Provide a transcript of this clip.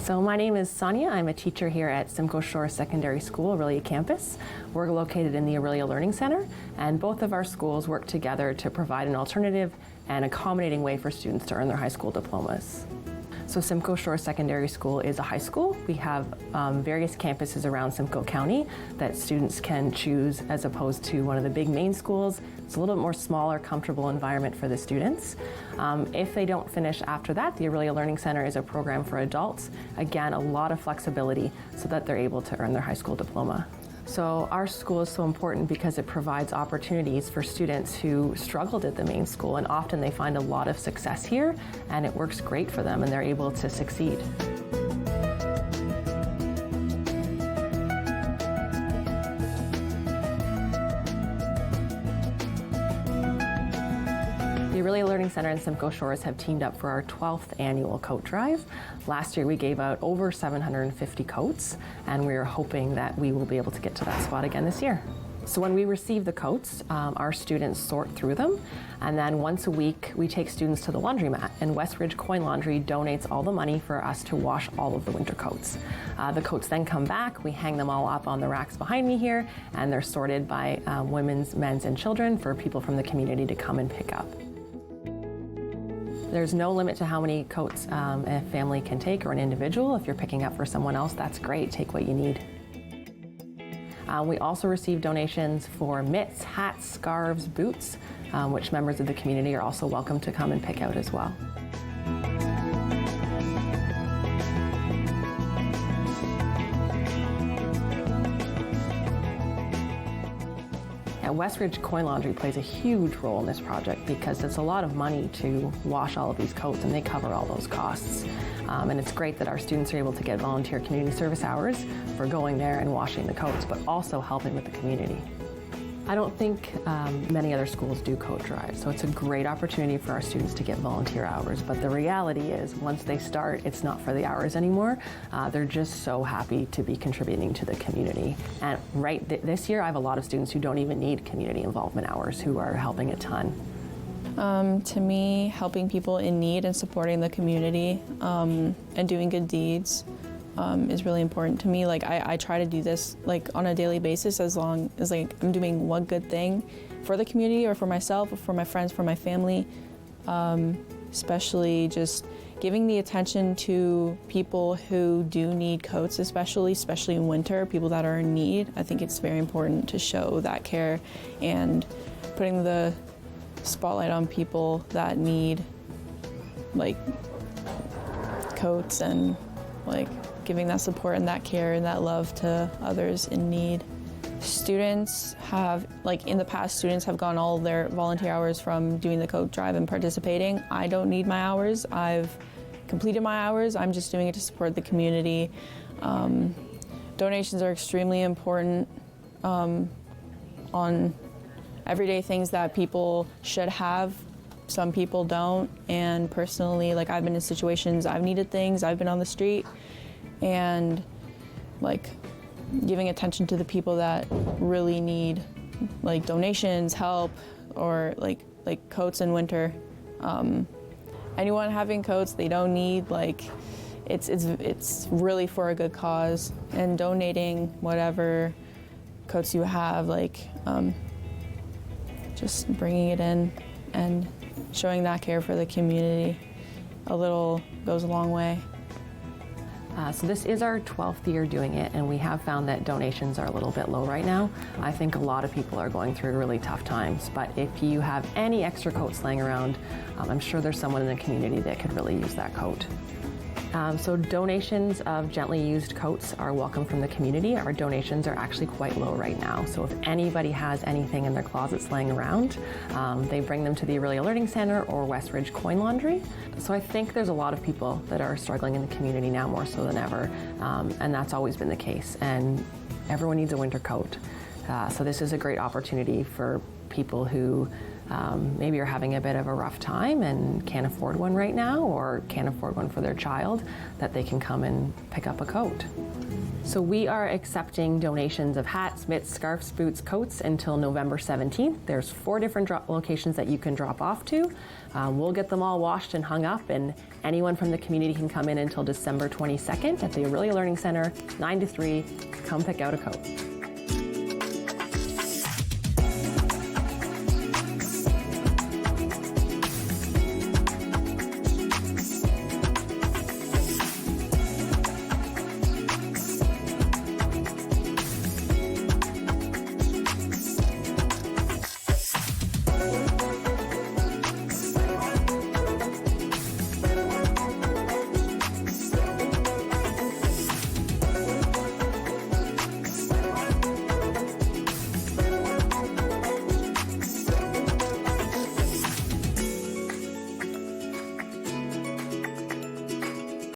So my name is Sonja. I'm a teacher here at Simcoe Shores Secondary School, Orillia campus. We're located in the Orillia Learning Center, and both of our schools work together to provide an alternative and accommodating way for students to earn their high school diplomas. So Simcoe Shores Secondary School is a high school. We have various campuses around Simcoe County that students can choose as opposed to one of the big main schools. It's a little bit more smaller, comfortable environment for the students. If they don't finish after that, the Orillia Learning Center is a program for adults. Again, a lot of flexibility so that they're able to earn their high school diploma. So our school is so important because it provides opportunities for students who struggled at the main school, and often they find a lot of success here and it works great for them and they're able to succeed. The Orillia Learning Center and Simcoe Shores have teamed up for our 12th annual coat drive. Last year we gave out over 750 coats, and we're hoping that we will be able to get to that spot again this year. So when we receive the coats, our students sort through them, and then once a week we take students to the laundromat, and Westridge Coin Laundry donates all the money for us to wash all of the winter coats. The coats then come back, we hang them all up on the racks behind me here, and they're sorted by women's, men's, and children for people from the community to come and pick up. There's no limit to how many coats a family can take or an individual. If you're picking up for someone else, that's great. Take what you need. We also receive donations for mitts, hats, scarves, boots, which members of the community are also welcome to come and pick out as well. Westridge Coin Laundry plays a huge role in this project because it's a lot of money to wash all of these coats, and they cover all those costs. And it's great that our students are able to get volunteer community service hours for going there and washing the coats, but also helping with the community. I don't think many other schools do coat drives, so it's a great opportunity for our students to get volunteer hours. But the reality is, once they start, it's not for the hours anymore. They're just so happy to be contributing to the community. And this year, I have a lot of students who don't even need community involvement hours, who are helping a ton. To me, helping people in need and supporting the community and doing good deeds is really important to me. Like I try to do this like on a daily basis, as long as like I'm doing one good thing for the community or for myself or for my friends, for my family. Especially just giving the attention to people who do need coats, especially in winter, people that are in need. I think it's very important to show that care and putting the spotlight on people that need like coats and like giving that support and that care and that love to others in need. Students have, like in the past, students have gotten all their volunteer hours from doing the coat drive and participating. I don't need my hours. I've completed my hours. I'm just doing it to support the community. Donations are extremely important on everyday things that people should have. Some people don't, and personally, like I've been in situations, I've needed things, I've been on the street, and like giving attention to the people that really need like donations, help, or like coats in winter. Anyone having coats they don't need, like it's really for a good cause, and donating whatever coats you have, like just bringing it in and showing that care for the community a little goes a long way. So this is our 12th year doing it, and we have found that donations are a little bit low right now. I think a lot of people are going through really tough times, but if you have any extra coats laying around, I'm sure there's someone in the community that could really use that coat. So donations of gently used coats are welcome from the community. Our donations are actually quite low right now. So if anybody has anything in their closets laying around, they bring them to the Orillia Learning Center or Westridge Coin Laundry. So I think there's a lot of people that are struggling in the community now more so than ever, and that's always been the case. And everyone needs a winter coat. So this is a great opportunity for people who maybe are having a bit of a rough time and can't afford one right now, or can't afford one for their child, that they can come and pick up a coat. So we are accepting donations of hats, mitts, scarves, boots, coats until November 17th. There's 4 different locations that you can drop off to. We'll get them all washed and hung up, and anyone from the community can come in until December 22nd at the Orillia Learning Center, 9 to 3. Come pick out a coat.